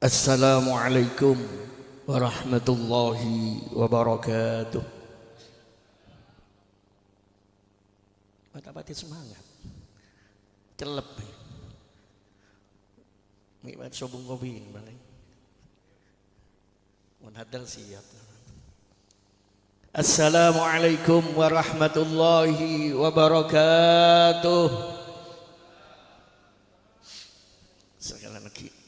Assalamualaikum warahmatullahi wabarakatuh. Mata-mati semangat. Celep. Mikmat sobong kopiin balik. Menhadal siap. Assalamualaikum warahmatullahi wabarakatuh. Sekali lagi.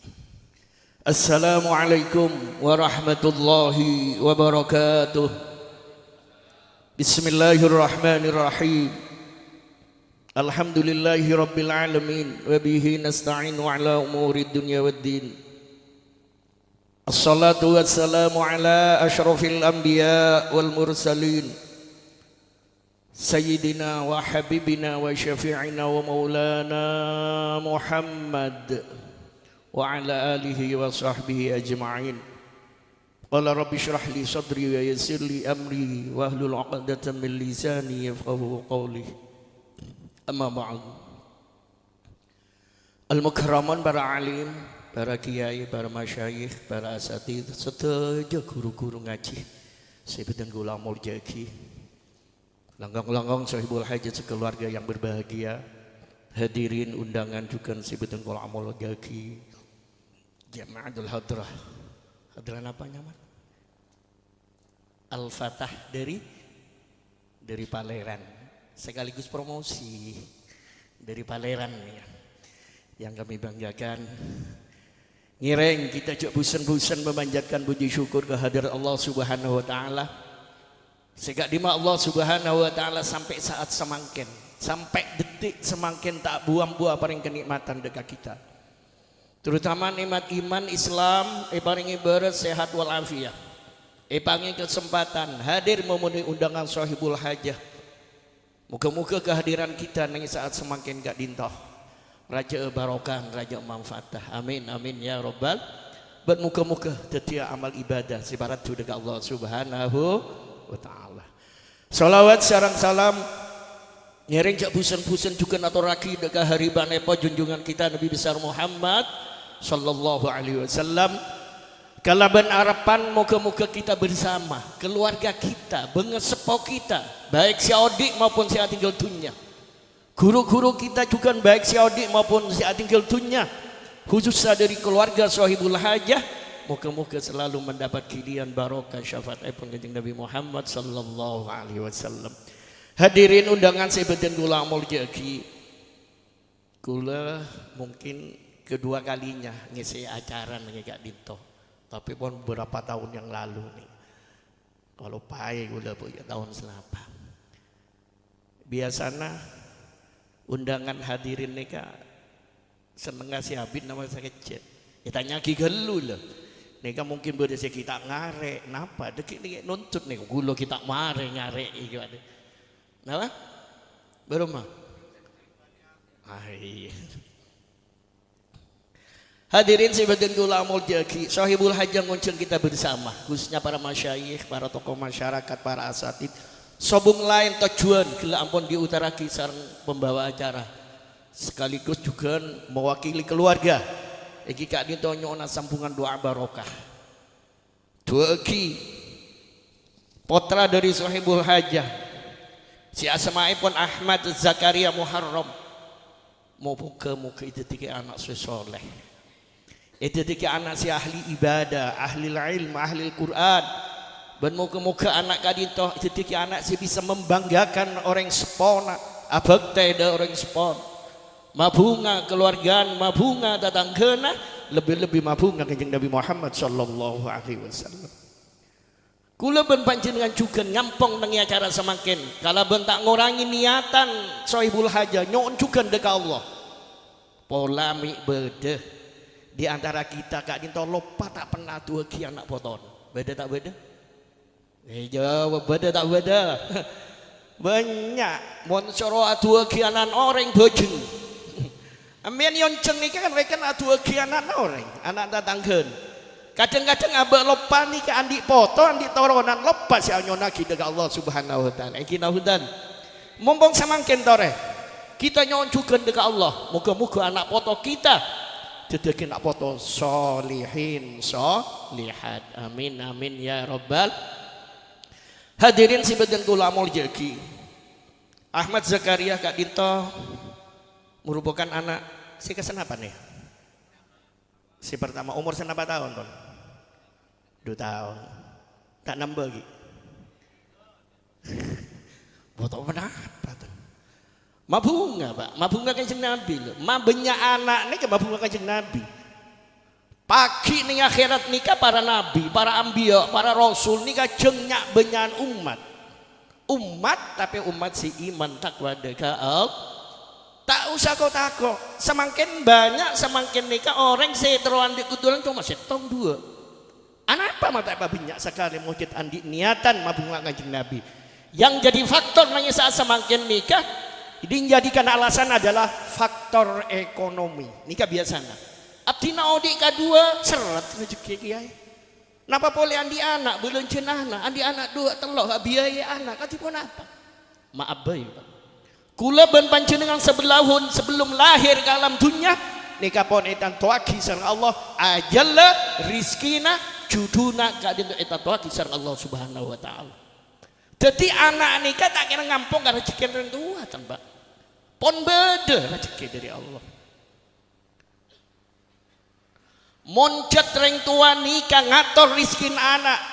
Assalamualaikum warahmatullahi wabarakatuh. Bismillahirrahmanirrahim. Alhamdulillahi rabbil alamin wa bihi nasta'inu ala umuri dunya waddin. Assalatu wassalamu ala asyrafil anbiya wal mursalin sayyidina wa habibina wa syafi'ina wa maulana Muhammad wa ala alihi wa sahbihi ajma'in. Qala rabbi shrah li sadri wa yassir li amri wa hlul 'uqdatam min lisani yafqahu qawli. Amma ba'd. Al-mukarraman para alim, para kiai, para masyayikh, para asatidz, serta guru-guru ngaji. Sebutan kula muljaki. Langgang-langgang sahibul hajat sekeluarga yang berbahagia. Hadirin undangan juga sebutan kula muljaki. Jama'atul hadrah. Hadrah apa nyaman? Al-Fatah dari Paleran. Sekaligus promosi dari Paleran ya, yang kami banggakan. Ngireng kita cuk busen-busen memanjatkan puji syukur kehadirat Allah Subhanahu wa taala. Sehingga dima Allah Subhanahu wa taala sampai saat semangkin, sampai detik semangkin tak buang-buang paring kenikmatan dekat kita. Terutama nikmat iman Islam, paringi beres sehat wal afiat. Pangi kesempatan hadir memenuhi undangan sahibul hajah. Moga-moga kehadiran kita nang saat semakin gak dintoh. Raja barokah, raja manfaatah. Amin amin ya rabbal. Dan moga-moga tetia amal ibadah sibarat dekat Allah Subhanahu wa taala. Salawat sareng salam nyering jak busen-busen juga aturaki dekat hari banepo junjungan kita Nabi besar Muhammad sallallahu alaihi wasallam. Kalaban harapan moga-moga kita bersama, keluarga kita, bengesepo kita, baik si adik maupun si tinggal dunia. Guru-guru kita juga baik si adik maupun si tinggal dunia. Khususnya dari keluarga sahibul hajah, moga-moga selalu mendapat kirian barokah syafaat Kanjeng Nabi Muhammad sallallahu alaihi wasallam. Hadirin undangan sebutan kula muljaki. Kula mungkin kedua kalinya ngisi acara ngegak dinto. Tapi pun beberapa tahun yang lalu nih, kalau pai udah punya tahun selapa. Biasanya undangan hadirin nih kak seneng ngasih habis nama saya kecil. Kita nyaki gelu loh. Nih kan mungkin berdasar kita ngarek, napa? Dekik nih nuntut nih, gulo kita mare ngarek gitu ada. Napa? Baru mah. Ay. Hadirin sebagian kula muljaki, sahibul hajah ngonceng kita bersama, khususnya para masyayikh, para tokoh masyarakat, para asatidz. Sobung lain tujuan gila ampun di utara kisar pembawa acara. Sekaligus juga mewakili keluarga. Iki kak ditonyona sambungan doa barokah. Dua ki putra dari sahibul hajah. Si asma'ipun Ahmad Zakaria Muharram. Muka-muka itu tiga anak soleh. Itu tiga anak si ahli ibadah, ahli ilmu, ahli Quran. Dan moga-moga anak kadito itu tiga anak si bisa membanggakan orang sepona, abag teh orang sepon. Mabunga keluargaan, mabunga tetanggana, lebih-lebih mabunga Kanjeng Nabi Muhammad sallallahu alaihi wasallam. Kula ben panjenengan juga ngampong nang acara semakin. Kalau ben tak ngurangi niatan sahibul hajah, nyon juga dekat Allah. Polamik bedeh. Di antara kita kak dinto lupa tak pernah dua ki anak poton. Beda tak beda? Jawab beda tak beda. Banyak mon soro dua ki anak orang bojeng. Amin yonceng nih kan rekan dua ki anak orang, anak tatanggen. Kadang-kadang abah lupa nih ke andi poto, andi toronan lupa si anyona kita ke Allah Subhanahu wa taala. Iki nahudan. Mumpung samangken tore. Kita nyon juga dekat Allah. Moga-moga anak poto kita Dedekin nak foto solihin solihat. Amin amin ya rabbal. Hadirin sibadan kula mulyaki. Ahmad Zakaria Kak Dito merupakan anak si kesenapan nih. Si pertama umur senapa tahun kon? 2 tahun. Tak nambah lagi. Foto apa tuh? Mabunga Pak, mabunga Kanjeng Nabi loh. Mabenya anak nih ke mabunga Kanjeng Nabi. Pagi nih akhirat nikah para nabi, para ambiya, para rasul nikah jengnya benyan umat. Umat tapi umat si iman takwa deka tak usah kau takut. Semakin banyak semakin nikah orang seteruan di kudulan cuma setong 2. Anak apa mata apa banyak sekali mujud andi niatan mabunga Kanjeng Nabi. Yang jadi faktor nanya saat semakin nikah dijadikan alasan adalah faktor ekonomi. Nikah biasanya. Abdi naudi kedua seret rezeki kiai. Napa boleh andi anak belum cenahna, andi anak 2 telok biaya anak ati pun apa? Maaf bae Pak. Kula ben panjenengan sebelahun sebelum lahir ke alam dunia nikah pon etan tuaki sareng Allah ajalla rizkina juduna kadin etan tuaki sareng Allah Subhanahu wa taala. Jadi anak nikah tak kira ngampung karena rezeki orang tua Pak. Pon beda rezeki dari Allah. Moncat reng tua nikah ngatur rizkin anak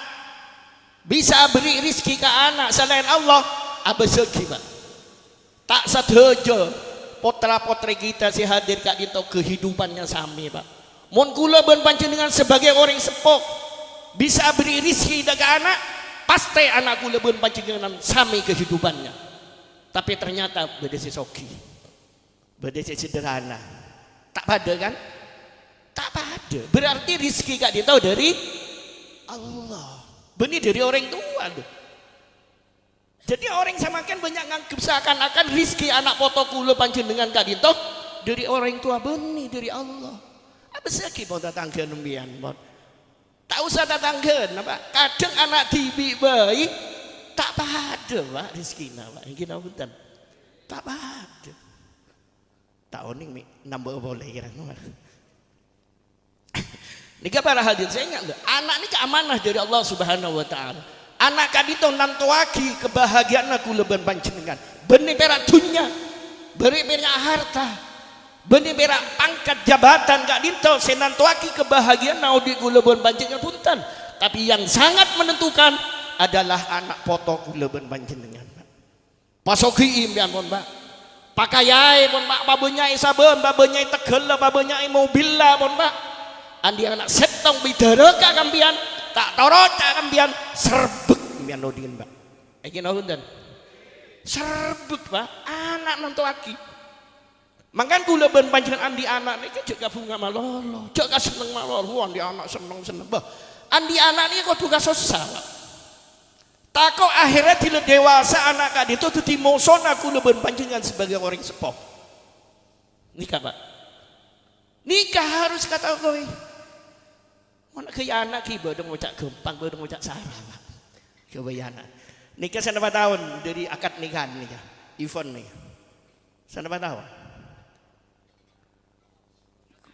bisa beri rizki ke anak selain Allah abesegi Pak. Tak sadojo potra potri kita si hadir kak dito kehidupannya sami Pak. Mon kula ben panjenengan sebagai orang sepok bisa beri rizki ke anak pasti anak kula ben panjenengan sami kehidupannya. Tapi ternyata beda si soki beda si sederhana tak pada kan. Tak pada. Berarti rizki kak dia tahu dari Allah. Benih dari orang tua tuh. Jadi orang samakan banyak nganggep seakan-akan rizki anak foto kula panjenengan kak dia tahu dari orang tua benih dari Allah. Apa sih kita tetangga nembian bot? Tak usah tetangga, apa? Kadang anak tibi bayi tak pada Pak rizki Pak. Ini punten. Tak pada. Tahun ini nambah boleh kira-kira. Nikah para hadirin saya ingat anak ini keamanah dari Allah Subhanahu wa taala. Anak kadito nantuaki kebahagiaan aku leban panjenengan. Benih perak dunia, benih perak harta, benih perak pangkat jabatan kadito senantuaki kebahagiaan naudi kuleban panjenengan punten. Tapi yang sangat menentukan adalah anak foto kuleban panjenengan. Pasoki impian pun Pak. Pakaiai pun Pak, babonyai sabun, babonyai tegel, babonyai mobil lah pun Pak. Andi anak setong bidara ka kampian tak torot ka kampian serbek kampian lodin Pak. Iki nonton serbek Pak anak nanto aki. Mangkan kula ben panjenengan andi anak niki juga bunga malolo, juga seneng malolo andi anak seneng bah. Andi anak niki kudu kasosa Pak. Tako akhirnya dile dewasa anak ka ditu dadi mosona kula ben panjenengan sebagai orang sepuh. Nikah Pak. Nikah harus kata kowe. Mana kaya anak ki bodong ngocak gempang bodong ngocak sarah Pak. Kebayana. Nikah sanapa tahun dari akad nikahan nikah. Ivon nih. Sanapa tahun?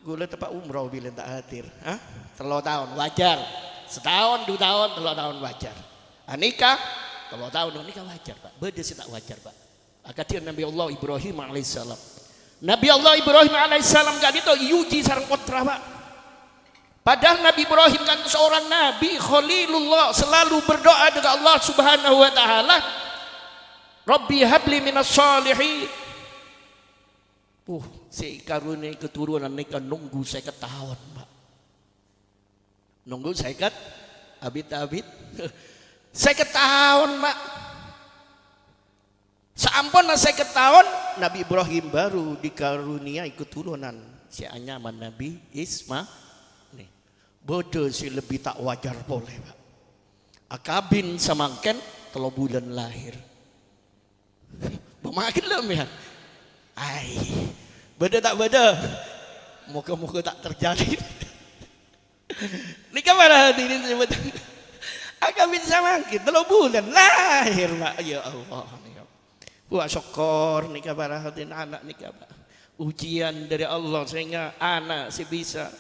Gula tepak umroh bila tak hadir. Hah? 3 tahun wajar. Setahun 2 tahun 3 tahun wajar. Nikah 3 tahun nikah wajar Pak. Beda sih tak wajar Pak. Akadir Nabi Allah Ibrahim alaihissalam. Nabi Allah Ibrahim alaihissalam kali itu yuji sarang putra Pak. Padahal Nabi Ibrahim kan seorang Nabi Khalilullah selalu berdoa dengan Allah Subhanahu Wa Taala. Rabbi habli minas salihin. Si karunia keturunan nikah nunggu 50 tahun Pak. Nunggu 50 abid 50 tahun Pak. Seampun 50 tahun Nabi Ibrahim baru dikaruniai keturunan si anyaman Nabi Ismail. Bodoh sih lebih tak wajar boleh Pak. Akabin samangken 3 bulan lahir. Makin lem ya. Ai, beda tak beda. Moga-moga tak terjadi. Nikah para hadirin sebut. Akabin samangken 3 bulan lahir Pak. Ya Allah. Wah syukur nikah para hadirin anak nikah Pak. ujian dari Allah sehingga anak si bisa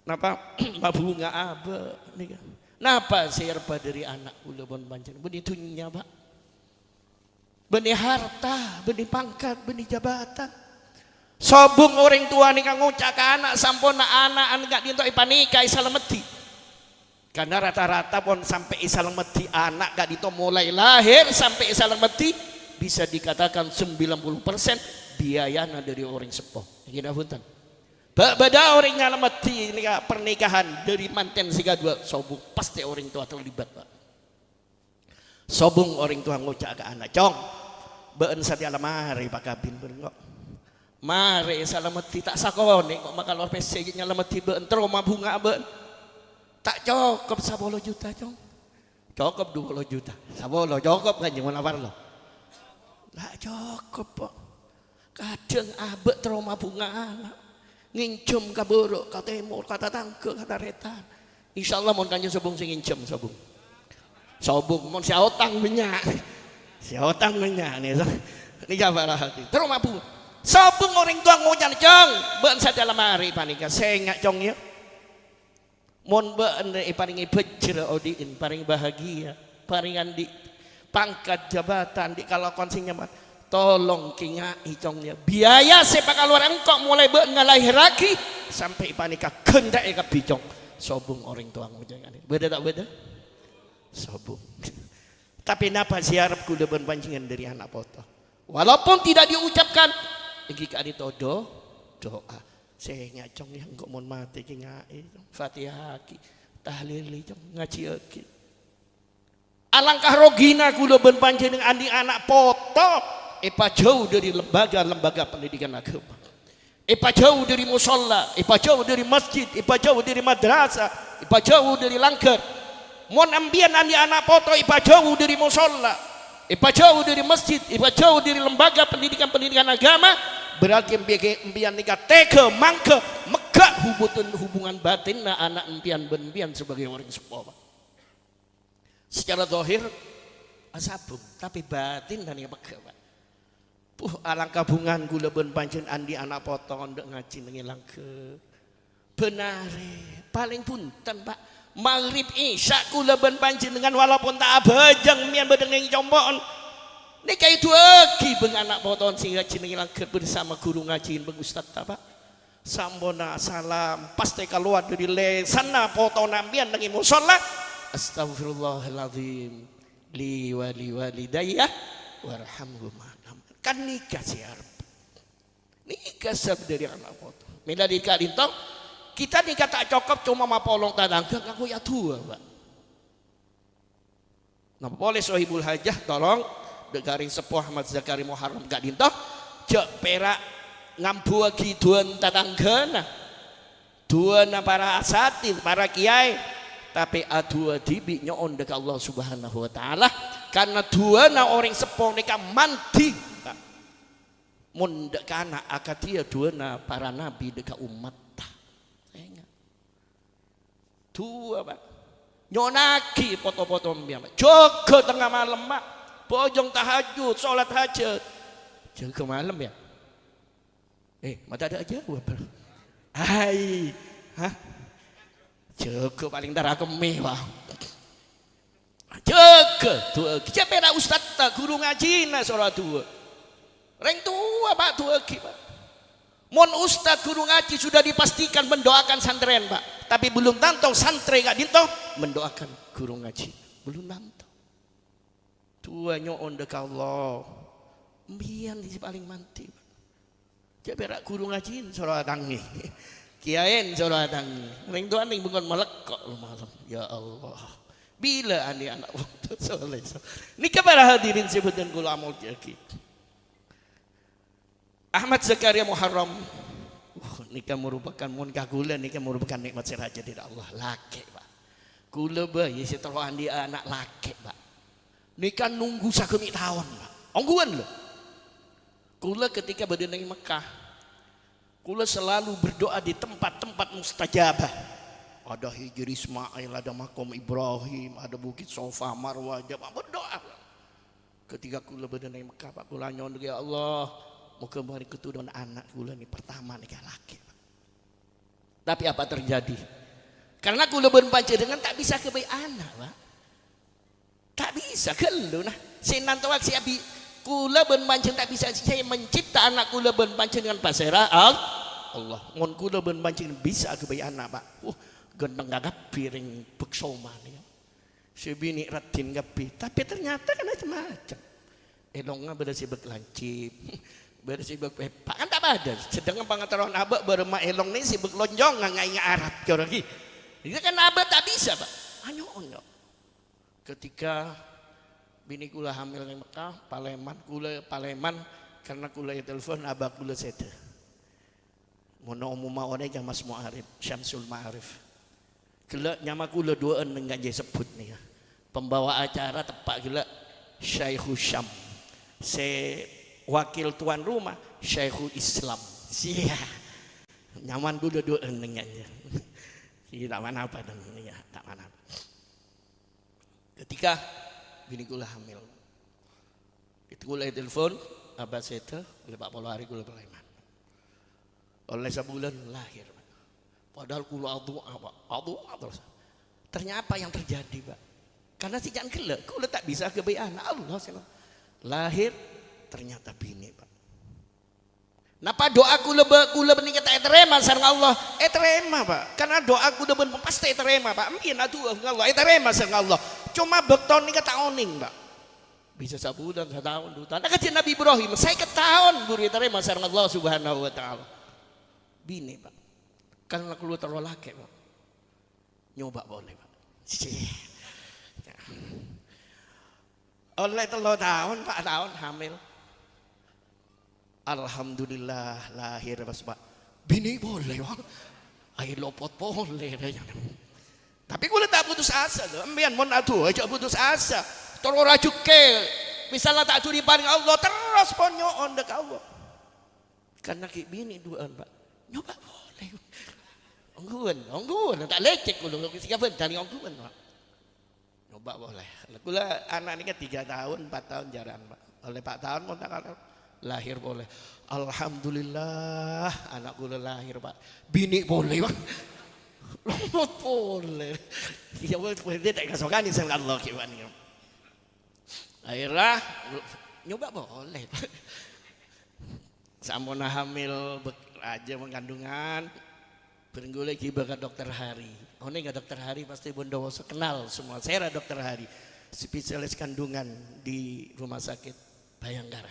napa mabunga abe nika napa serba dari anak kula pun pancen benih dunya Pak, benih harta, benih pangkat, benih jabatan. Sobung orang tua nika ngucak ke anak sampun anak enggak dintok panika isalemeti. Karena rata-rata pun sampai isalemeti anak gak dintok mulai lahir sampai isalemeti bisa dikatakan 90% biayana dari orang sepuh. Gini punten. Beda orang ngalemeti ini pernikahan dari manten siga dua sobung pasti orang tua terlibat Pak. Sobung orang tua ngucak ke anak cong beun sati alamari Pak Kabin beun kok. Mari salameti tak sakone kok makal PC nyalameti beun trauma bunga beun. Tak cukup 10 juta cong. Cukup 20 juta. 10 cukup kan jangan lapar lo. Lah cukup kok. Kadang abek trauma bunga anak. Ngincum ka buruk, ka timur, kata tangke, kata retan. Insyaallah mon kanjeng sobung sing ngincem sobung. Sobung mon si utang minyak. Si utang minyak nih. Ini kabar hati. Trauma bunga. Sobung orang tua ngojan cong. Beun sa dalam hari panika sengak cong ya. Mon beun paringi bejre odiin, paring bahagia, paringan di pangkat jabatan di kalau konsing nyaman. Tolong kingai congnya biaya sepak keluar engkau mulai beun ngalahir lagi sampai panika kendak ka bicong sobung orang tua ngojan beda tak beda sobung. Tapi napa siarep kuda ben pancingan dari anak poto walaupun tidak diucapkan iki ka ditodo doa sehingga cong yang kok mon mati kingai Fatihah ki tahlil cong ngaji ki alangkah rogina kuda ben pancingan andi anak poto epa jauh dari lembaga-lembaga pendidikan agama, epa jauh dari musola, epa jauh dari masjid, epa jauh dari madrasah, epa jauh dari langgar. Mon ambian andi anak poto epa jauh dari musola, epa jauh dari masjid, epa jauh dari lembaga pendidikan agama, berarti embian nikah teke mangke megah hubungan batin na anak empian sebagai orang sepuh. Secara zahir asabung, tapi batin dan yang megah. Alangkah bungan gula ben pancen andi anak potong ndek ngaji ngilang ke benare paling punten Pak maghrib isya gula ben pancen dengan walaupun tak abajang mian bedeng ning combon nika itu lagi beng anak potong sing ngaji ngilang ke bersama guru ngaji beng ustaz Pak sambona salam pasti keluar dari lesana potong nambian nang musala astagfirullahalazim li walidayya warhamhuma kan nikah siar nikah sab dari anak foto mila nikah dintong kita nikah tak cukup cuma mapolong tadangkeun aku ya tua Pak nah boleh sohibul hajah tolong degaring sepuh Ahmad Zakari Muharram gak dintong cek perak ngampu lagi duan tadangkeun duan para asatid para kiai tapi adua dibi nyon dek Allah Subhanahu wa taala karena duana orang sepuh nikah mandi mun dek anak akatia duana para nabi deka umat tua Pak nyonaki foto-foto mbiam jogo tengah malam Pak bojong tahajud salat hajat jaga malam ya mata ada aja hai hah jaga paling darah kemih Pak jaga tuh siapa ustaz guru ngaji na salat tua reng tua Pak tua ki Pak mon ustad guru ngaji sudah dipastikan mendoakan santren Pak tapi belum tantau santri gak dinto mendoakan guru ngaji belum tantau tua nyoon dek Allah mbian di paling manti jaberak guru ngaji sora tangi kiaen sora tangi reng tua ning bukan melekok malam ya Allah bila andi anak waktu soleh nikah para hadirin sebutan kula amul jaki Ahmad Zakaria Muharram nikah merupakan mun kagula nikah merupakan nikmat siraja dari Allah laki Pak kula bayi setelah andi anak laki Pak nikah nunggu sakemi tahun Pak ongguan loh kula ketika berada di Mekah kula selalu berdoa di tempat-tempat mustajabah ada Hijri Ismail ada makom Ibrahim ada Bukit Sofa Marwah berdoa ketika kula berada di Mekah Pak kula nyon ya Allah muka mari keturunan anak kula ni pertama nikah laki. Tapi apa terjadi? Karena kula ben panjenengan tak bisa kebaik anak, Pak. Tak bisa gelu nah. Sinantawak si abi kula ben panjenengan tak bisa saya mencipta anak kula ben panjenengan pasera Allah. Ngon kula ben panjenengan bisa kebaik anak, Pak. Gendeng gagap piring beksoma nih. Si bini ratin gapi, tapi ternyata kan macam-macam. Elongnya bersibuk lancip, bersibuk pepak kan tak ada. Sedangkan pengetahuan abah berema elong ni sibuk lonjong ngai Arab kau lagi. Itu kan abah tak bisa, Pak. Hanya onyo. Ketika bini kula hamil di Mekah, Paleman karena kula telepon abah kula sete. Mono umuma orang yang Mas Mu'arif, Syamsul Ma'arif. Kela nyama kula duaan dengan je sebut nih. Pembawa acara tepak kela Syaikhul Syam. Wakil tuan rumah Syekhul Islam. Sia. Nyaman dulu dengannya. Tak mana apa dan ya, tak mana. Ketika bini kula hamil. Itu kula telepon abah seta, oleh 40 hari kula Paleman. Oleh sebulan lahir. Padahal kula adu terus. Ternyata apa yang terjadi, Pak? Karena si jangan kela, kula tak bisa kebaik anak Allah SWT. Lahir ternyata bini, Pak. Napa doa kula benih kata terima sareng Allah? Terima, Pak. Karena doa kula ben pasti terima, Pak. Mungkin atuh Allah terima sareng Allah. Cuma bekton ni kata oning, Pak. Bisa sebulan, setahun, 2 tahun. Nah, kata Nabi Ibrahim, saya ketahun buri terima sareng Allah Subhanahu wa taala. Bini, Pak. Karena kula terlalu laki, Pak. Nyoba boleh, Pak. Oleh 3 tahun, 4 tahun hamil. Alhamdulillah lahir pas Pak. Bini boleh, Pak. Air lopot boleh. Tapi kula tak putus asa loh. Ambian mon atuh aja putus asa. Terus rajuke. Misalnya tak atuh diparing Allah terus ponyoon dek Allah. Karena ki bini duaan, Pak. Nyoba boleh. Ongguan, tak lecek kula siga bentar ongguan, Pak. Nyoba boleh. Kula anak ini kan 3 tahun, 4 tahun jaran, Pak. Oleh 4 tahun mau tak lahir boleh. Alhamdulillah anak kula lahir, Pak. Bini boleh, Pak. Lomot boleh. Ya boleh tak kasokani sama Allah kiwani. Akhirnya nyoba boleh, Pak. Sampun hamil aja mengandungan. Berenggu lagi bakat dokter Hari. Oh ini gak dokter Hari pasti Bondowoso kenal semua. Saya dokter Hari, spesialis kandungan di rumah sakit Bayangkara.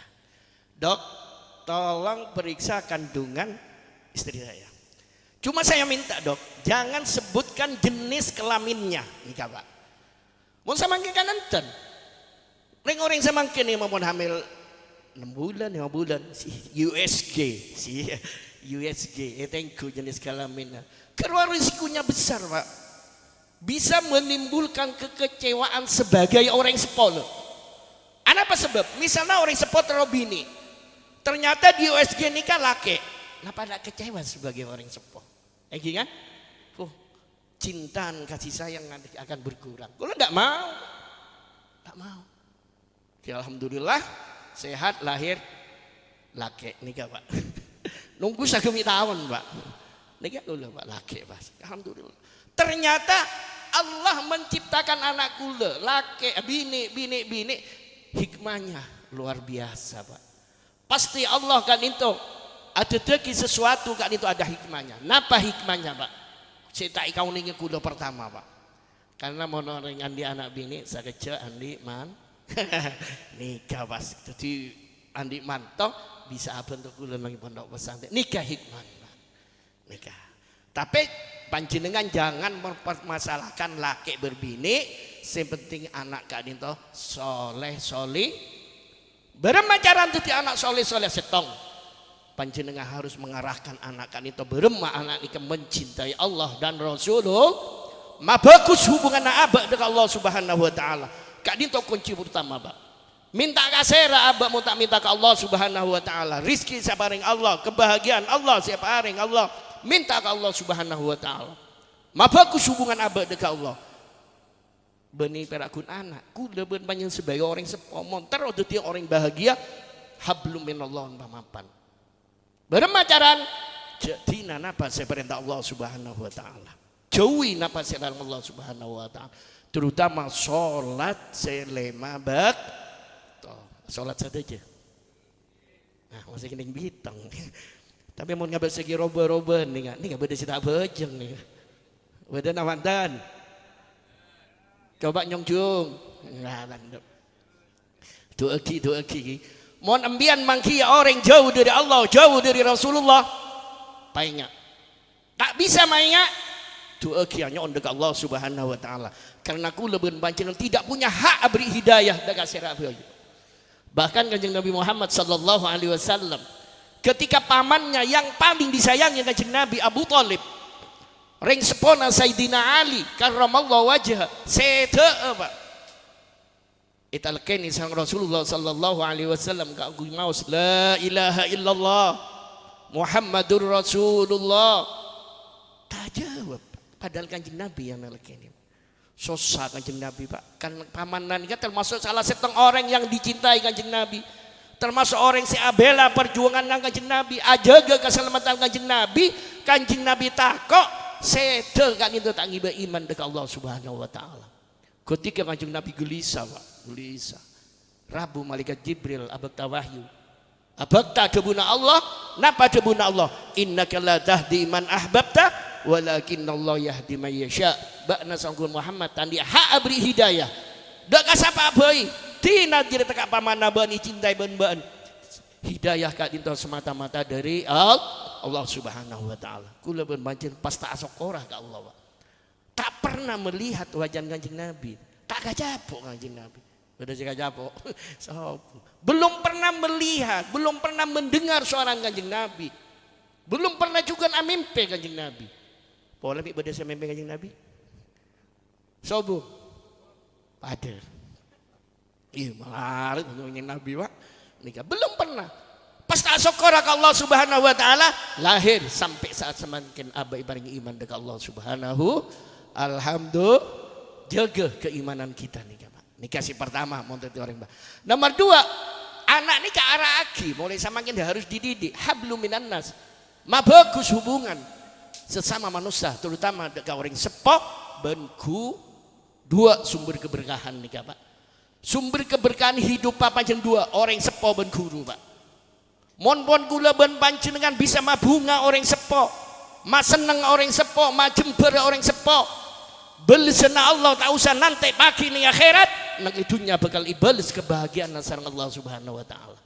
Dok, tolong periksa kandungan istri saya. Cuma saya minta, Dok, jangan sebutkan jenis kelaminnya, nikah, Pak. Mau samangke kan enten. Orang samangke nih mau hamil 6 bulan, 5 bulan, si USG, thank you jenis kelaminnya. Karena risikonya besar, Pak. Bisa menimbulkan kekecewaan sebagai orang sepol. Apa sebab? Misalnya orang sepol terlalu bini. Ternyata di USG nikah laki. Kenapa tidak kecewa sebagai orang sepol? Kan? Cinta dan kasih sayang akan berkurang. Kalau tidak mau. Tak mau. Ya, alhamdulillah sehat lahir laki nikah, Pak. Nunggu 1 tahun, Pak. Nikah dulu, Pak, laki, Pak. Alhamdulillah. Ternyata Allah menciptakan anak kula, laki, bini, hikmahnya luar biasa, Pak. Pasti Allah kan itu ada teki sesuatu kan itu ada hikmahnya. Napa hikmahnya, Pak? Saya tak kau ningi kula pertama, Pak. Karena mau orang andi anak bini, saya kerja andi man, nikah, Pak. Jadi andi mantok bisa apa untuk kula lagi pondok pesantren nikah hikmah, Pak. Nikah. Tapi panjenengan jangan mempermasalahkan laki berbini, yang penting anak kak dinto soleh soli. Beremacaran tuh anak soleh setong. Panjenengan harus mengarahkan anak kak dinto beremah anak ini mencintai Allah dan Rasulullah. Ma bagus hubungan abah dengan Allah Subhanahu wa taala. Kak dinto kunci pertama, Pak. Minta kasera abah mau tak minta ke Allah Subhanahu wa taala. Rizki sabaring Allah, kebahagiaan Allah sabaring Allah. Minta ke Allah Subhanahu wa taala. Ma bagus hubungan abah dengan Allah. Beni perakun anak, kuda ben panjang sebagai orang sepomon terus dia orang bahagia. hablum minallah pamapan. Bermacaran jadi napa seperintah Allah Subhanahu wa taala. Jauhi napa selarang Allah Subhanahu wa taala. Terutama sholat selema sholat saja. Nah, masih kena bitang. Tapi mau ngabel segi roba-roba nih nggak beda sih tak bejeng nih. Beda nawandan. Coba nyongjung. Nah, landep. Doa ki. Mohon ambian mangki orang jauh dari Allah, jauh dari Rasulullah. Painga. Tak bisa mainnya. Doa ki hanya untuk Allah Subhanahu wa taala. Karena aku lebih panjenengan tidak punya hak beri hidayah dekat sirah. Bahkan kanjeng Nabi Muhammad sallallahu alaihi wasallam ketika pamannya yang paling disayangi kanjeng Nabi Abu Thalib ring sepona Sayyidina Ali karramallahu wajha sete apa italkeni sang Rasulullah sallallahu alaihi wasallam ka maus la ilaha illallah Muhammadur Rasulullah tak jawab padahal kanjeng Nabi yang nalkeni susah kanjeng Nabi Pak kan pamanan kan termasuk salah satu orang yang dicintai kanjeng Nabi termasuk orang si abela perjuangan nang kanjeng Nabi ajaga keselamatan kanjeng Nabi takok sedel kan itu tak ngiba iman dekat Allah Subhanahu wa taala ketika kanjeng Nabi gelisah Pak gelisah Rabu malaikat Jibril abakta wahyu abakta debuna Allah napa debuna Allah innaka la tahdi man ahbabta walakin Allah yahdi man yasha bakna sanggul Muhammad tandi hak beri hidayah dak kasapa bae tina diri teka pamana bani cintai ban hidayah ka dinto semata-mata dari Allah Subhanahu wa taala kula ben pancen pas tak asokora ka Allah Pak tak pernah melihat wajah kanjeng Nabi tak kajapok kanjeng Nabi beda sih kajapok belum pernah melihat belum pernah mendengar suara kanjeng Nabi belum pernah juga mimpi kanjeng Nabi boleh beda sih mimpi kanjeng Nabi sobo pada iya malah ngomongin Nabi Pak nikah belum pernah pas tak syukur ke Allah Subhanahu wa taala lahir sampai saat semakin abai bareng iman dekat Allah Subhanahu alhamdulillah jaga keimanan kita nih Pak nikah si pertama mau orang Pak nomor 2 anak nih ke arah aki mulai semakin harus dididik hablum minan nas ma bagus hubungan sesama manusia terutama dekat orang sepok benku 2 sumber keberkahan nih Pak sumber keberkahan hidup Pak panjang 2 orang sepo ben guru Pak mon kula ben panjenengan bisa mabunga orang sepo ma seneng orang sepo ma jember orang sepo belisena Allah tak usah nanti pagi ning akhirat nang dunya bakal ibales kebahagiaan sareng Allah Subhanahu wa taala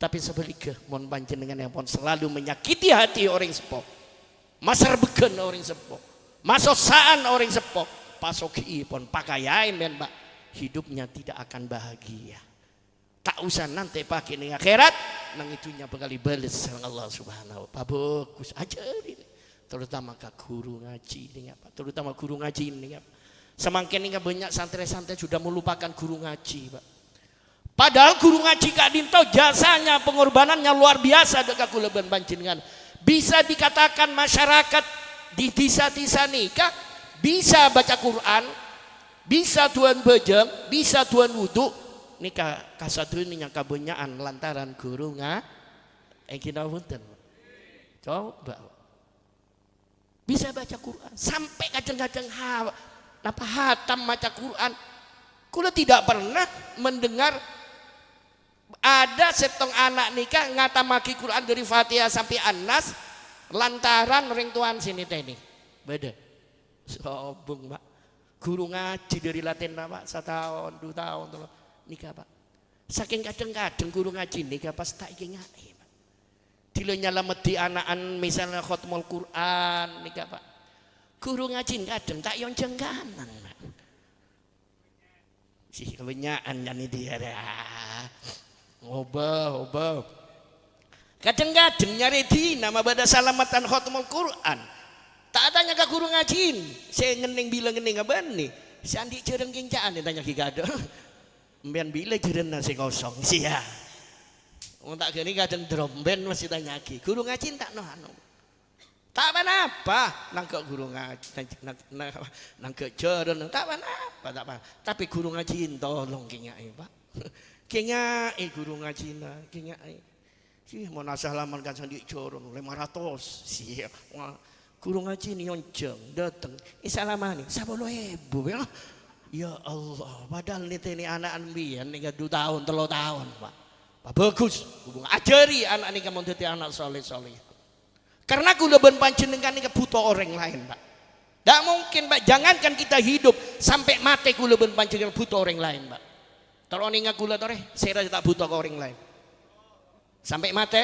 tapi sebaliknya mon panjenengan yang pun selalu menyakiti hati orang sepo masar begen orang sepo masosaan orang sepo pasoki pun pakaian men Pak hidupnya tidak akan bahagia tak usah nanti pakai ning akhirat nang itunya bakal dibales sama Allah Subhanahu wa bagus aja ini terutama ke guru ngaji ini apa terutama guru ngaji ini apa semakin ini banyak santri-santri sudah melupakan guru ngaji Pak padahal guru ngaji Kak Dinto jasanya pengorbanannya luar biasa dekat kula ben panjenengan bisa dikatakan masyarakat di desa-desa nikah bisa baca Quran bisa tuan bejeng, bisa tuan wudhu nikah kasatru ini yang kebanyakan lantaran guru kita punten coba bisa baca Quran sampai kadang-kadang hatam baca Quran kula tidak pernah mendengar ada setong anak nikah ngatamaki Quran dari Fatihah sampai An-Nas lantaran ring tuan sini teh ini beda sobong Pak guru ngaji dari Latin Pak 1 tahun 2 tahun nikah Pak saking kadang-kadang guru ngaji nikah pas tak ingin ngai Pak dilo nyalamet di anaan misalnya khotmul Quran nikah Pak guru ngaji kadang tak yang jengganan Pak sih kebanyakan nyanyi dia obah kadang-kadang nyari di nama pada salamatan khotmul Quran tak adanya ke guru ngajin saya ngening bilang ngening apa nih si andi jereng kincaan tanya kigado mbian bila jeren nasi kosong sih ya tak gini kadang dromben masih tanya ki guru ngajin tak no anu tak apa nangkep guru ngaji nangkep jeren tak apa tapi guru ngajin tolong kinyai Pak Kayaknya guru ngajina, kayaknya sih mau nasah laman kan sandi coron 500 sih. Guru ngaji nih yonceng dateng. Salaman nih, 10.000 ya. Ya Allah, padahal ini anak ambian nih 2 tahun, 3 tahun, Pak. Pak bagus, hubung ajari anak nih kamu jadi anak soleh. Karena kula ben panjenengan nih butuh orang lain, Pak. Tidak mungkin, Pak. Jangankan kita hidup sampai mati kula ben panjenengan butuh orang lain, Pak. Terus ninga kula tore, saya tak butuh orang lain. Sampai mati,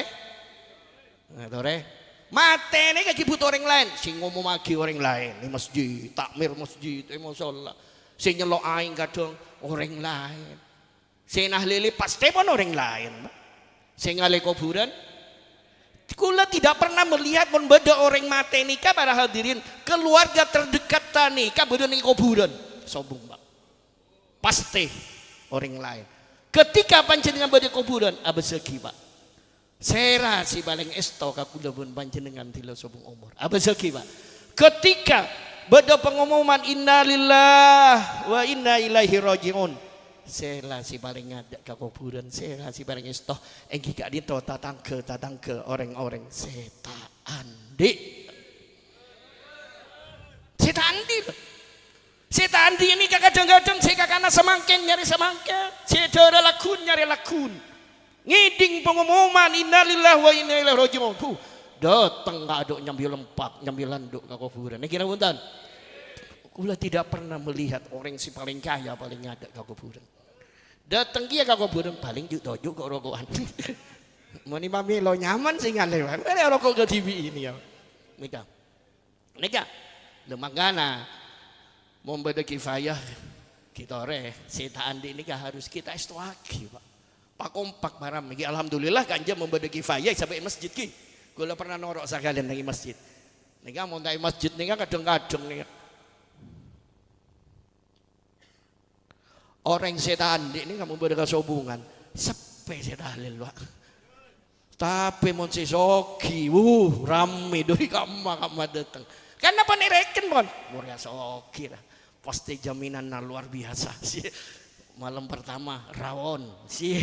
nah, tore. Mati ini kaki butuh orang lain. Sing ngomong lagi orang lain di masjid, takmir masjid, musola. Sing nyelok aing kadang orang lain. Sing nahlili pasti pun orang lain. Sing ngalih kuburan. Kula tidak pernah melihat pun beda orang mati nikah para hadirin. Keluarga terdekat nikah beda ning kuburan. Sombong, Pak. Pasti orang lain. Ketika panjenengan beda kuburan, abesegi, Pak. Sera si paling esto kakula pun panjenengan tilo sobong umur. Apa segi, Pak? Ketika beda pengumuman innalillah wa inna ilaihi rajiun. Sera si paling ada kakuburan, sera si paling esto engki gak dito tatang ke orang-orang setan di. Setan di ini kadang-kadang saya kakana semangkin nyari semangkin, saya lakun nyari lakun. Ngiding pengumuman innalillahi wa inna ilaihi rajiun. Datang gak ada nyambil lempak, nyambil landuk ke kuburan. Ini kira punten. Kula tidak pernah melihat orang si paling kaya paling ada ke kuburan. Datang kia ke kuburan paling dojo ke rokokan. Moni mami lo nyaman sih ngalih. Mana rokok ke TV ini ya. Nika. Lemangana mau beda kifayah kita setan di ini harus kita istuaki, Pak. Pak kompak maram iki alhamdulillah kanja membeda kifayah sampai masjid ki. Kula pernah norok sekalian nang masjid. Nika mau nang masjid nika kadang-kadang nika. Orang setan ini kamu beda kesobungan. Sepe setan lho, Pak. Tapi mon sesoki, rame dari kamar datang. Kenapa nih reken mon? Murah soki lah. Pasti jaminan luar biasa sih. Malam pertama rawon sih.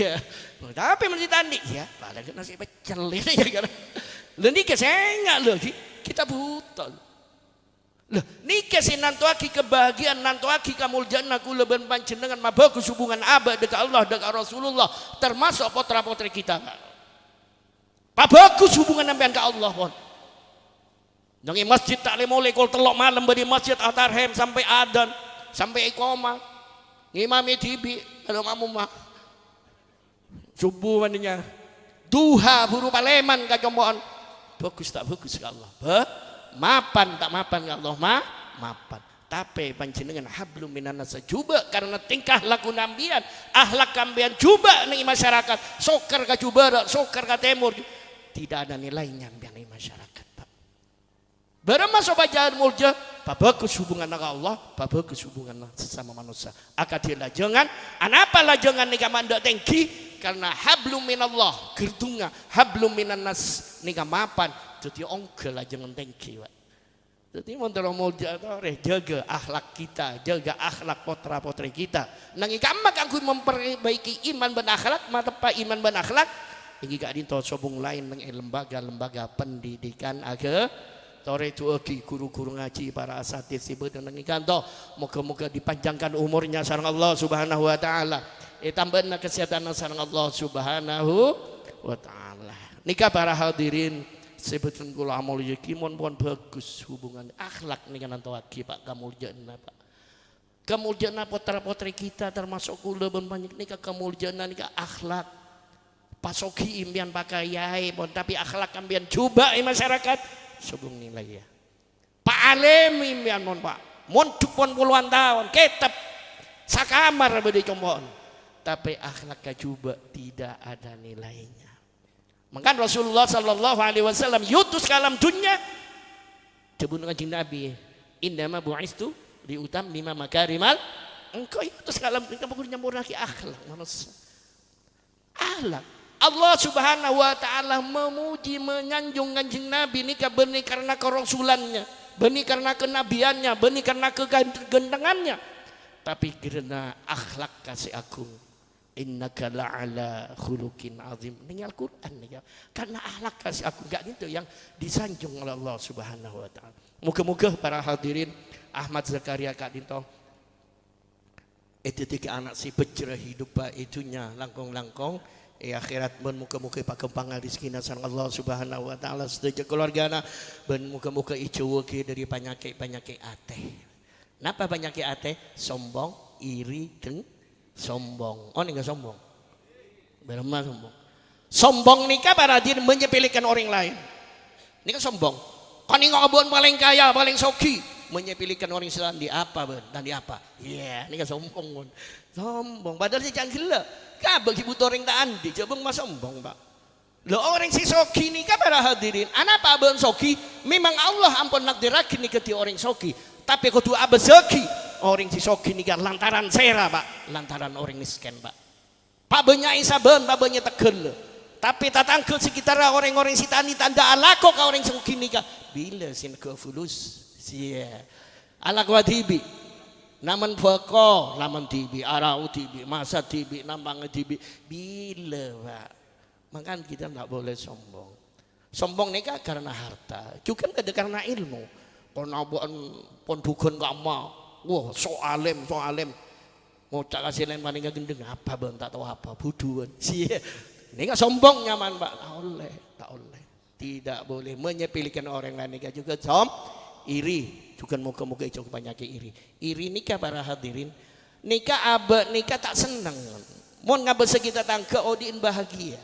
Tapi masih tandi ya. Padahal nasi pecel ini ya kan. Lalu kesengak loh kita butuh. Loh nikah si nantuaki kebahagiaan nantuaki kamuljana kula ben panjenengan mabagus hubungan abad dekat Allah dekat Rasulullah termasuk putra-putri kita. Bagus hubungan sampean ke Allah pun. Nang masjid tak mulai kul telok malam beri masjid atarhem sampai adan sampai iqamah. Ngimami tibi kalau mamu mah subuh mandinya duha buru paleman kacomboan bagus tak bagus ke Allah. Mapan tak mapan ke Allah mapan. Tapi panjenengan hablum minan nas juga karena tingkah laku nambian akhlak kambian juga nih masyarakat sokar ka Jubara sokar ka Timur tidak ada nilainya biang nih masyarakat, Pak. Barang masuk bacaan mulja bagus hubungan dengan Allah, bagus hubungan sesama manusia. Akadilah jangan, anapalah jangan nikah mandak tengki karena hablum minallah gertunga, hablum minan nas nikah mapan, jadi ongkel lah jangan tengki, Pak. Jadi montero mulja jaga akhlak kita, jaga akhlak putra putri kita. Nangi kamak aku memperbaiki iman dan akhlak, mata pak iman dan akhlak. Ini gak dinto sobong lain nang lembaga pendidikan agama. Tore itu guru-guru ngaji para asatidz sibuk nang kanto moga-moga dipanjangkan umurnya sareng Allah Subhanahu wa taala. Tambahna kesehatan sareng Allah Subhanahu wa taala. Nikah para hadirin sebetulnya kula amal yakimon pun bagus hubungan akhlak nika nantoaki Pak kamuljana, Pak. Kamuljana putra-putri kita termasuk kula ben banyak nika kamuljana nika akhlak. Pasoki impian pakai yai pun tapi akhlak ambian coba masyarakat sebelum nilai ya. Pak Alim impian mon Pak. Monduk pun puluhan tahun ketep sakamar bedi combon. Tapi akhlaknya coba tidak ada nilainya. Maka Rasulullah sallallahu alaihi wasallam yutus kalam dunia jebun kanjeng Nabi indama bu'istu diutam lima makarimal engkau yutus kalam dunia bukan nyamuraki akhlak manusia. Akhlak Allah Subhanahu wa taala memuji menyanjung kanjeng Nabi nikah benih karena kerasulannya, benih karena kenabiannya, benih karena kegantengannya. Tapi karena akhlak kasih agung innaka la'ala khuluqin azim. Ini Al-Quran ya. Karena akhlak kasih aku enggak gitu yang disanjung oleh Allah Subhanahu wa taala. Moga-moga para hadirin Ahmad Zakaria Kak Dinto itu tiga anak si pejrah hidup pak itunya langkong-langkong akhirat ben muka-muka pak kempangal rizkina sang Allah Subhanahu wa taala sedaya keluargana ben muka-muka icuweuke dari penyakit ate. Napa penyakit ate? Sombong, iri, sombong. Oh enggak sombong. Berema sombong. Sombong nikah para hadirin menyepelekan orang lain. Ini kan sombong. Kan ngobon paling kaya, paling soki, menyepelekan orang Islam di apa ben? Dan di apa? Iya, ini kan sombong pun. Sombong. Padahal si canggila. Kabeh butuh orang tak andi, coba mas sombong pak. Lo orang si soki nikah para hadirin. Anak apa ben soki? Memang Allah ampun nakdirakin nikah ti orang soki. Tapi kudu abe soki. Orang si soki nikah lantaran sera pak, lantaran orang miskin pak. Pak banyak isaben, pak banyak tegel. Tapi tatangkel sekitar orang-orang si tani tanda alako ka orang soki nikah. Bila sin ke fulus, sia. Alak wadibi, naman fako, naman tibi, arau tibi, masa tibi, nambang tibi. Bila pak, makanya kita tidak boleh sombong. Sombong nikah karena harta, juga tidak karena ilmu. Penabuan pondukun gama. Wah, so alim. Mau cak kasih lain paling gak gendeng apa ben tak tahu apa buduan. Sia. Ini gak sombong nyaman pak. Tak oleh. Tidak boleh menyepelekan orang lain nikah juga iri. Juga muka-muka itu penyakit iri. Iri nikah para hadirin. Nikah abe nikah tak senang. Mon ngabe sekitar tangga odin bahagia.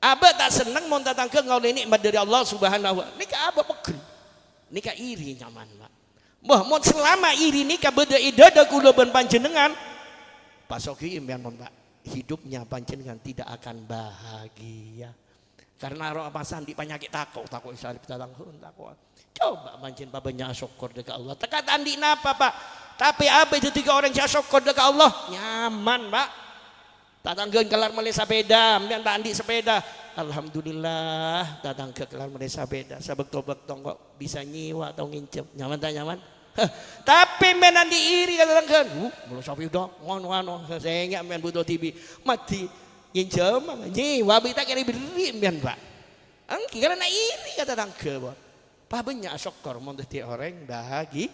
Abe tak senang mon tak tangga ngoleh nikmat dari Allah Subhanahu wa taala. Nikah abe pegel. Nikah iri nyaman pak. Wah, mau selama iri nikah beda idada kula ben panjenengan. Pak Soki impian pak, hidupnya panjenengan tidak akan bahagia. Karena roh pasan di penyakit takut isari pitatangkeun takut. Coba panjen babanya syukur dekat Allah. Tekat andi napa pak? Tapi apa ketika orang syukur dekat Allah nyaman pak. Tatangkeun kelar meuli sepeda, mbian tak andi sepeda. Alhamdulillah datang ke kelar meuli sepeda. Sabek-tobek kok bisa nyiwa atau ngincep. Nyaman tak nyaman? Tapi menan diiri kadang-kadang belum sampai udah ngono saya nggak main butuh TV mati nginjem nyiwa kita kira beri mian pak angki karena iri kata tangke pak banyak syukur montes orang bahagia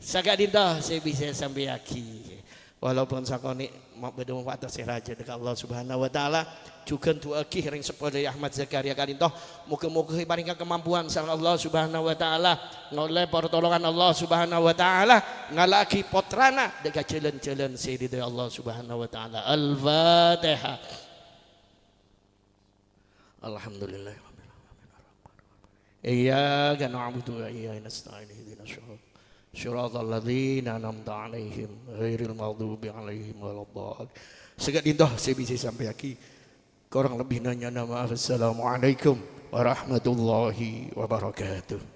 sagak dinta saya bisa sampai aki walaupun sakoni mau berdoa pada raja dekat Allah Subhanahu wa taala juga tu aki ring sepuluh dari Ahmad Zakaria kadintoh muka-muka paling kemampuan sang Allah Subhanahu wa taala ngoleh pertolongan Allah Subhanahu wa taala ngalaki potrana dekat jalan-jalan sayyidina Allah Subhanahu wa taala. Al-Fatihah. Alhamdulillah. Iyyaka na'budu wa iyyaka nasta'in ihdinas siratal ladzina an'amta 'alaihim ghairil maghdubi 'alaihim waladdallin. Segak dintoh saya bisa sampai aki. Kurang lebih nanya nama. Assalamualaikum warahmatullahi wabarakatuh.